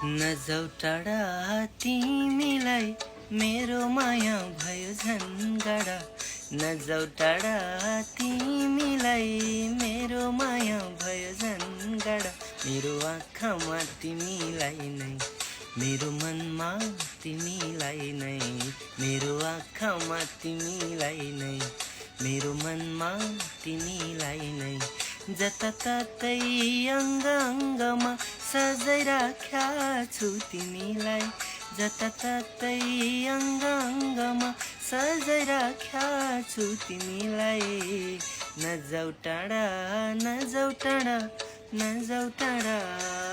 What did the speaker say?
नजाऊ टाढा तिमीलाई मेरो माया भयो झन् गाडा। नजाऊ टाढा तिमीलाई मेरो माया भयो झन् गाडा। मेरो आँखामा तिमीलाई नै, मेरो मनमा तिमीलाई नै, मेरो आँखामा तिमीलाई नै, मेरो मनमा तिमीलाई नै। जताततै अङ्ग अङ्गमा सजाइराख्या छु तिमीलाई। जताततै अङ्ग अङ्गमा सजाइराख्या छु तिमीलाई। नजाऊ टाढा, नजाऊ टाढा, नजाऊ टाढा।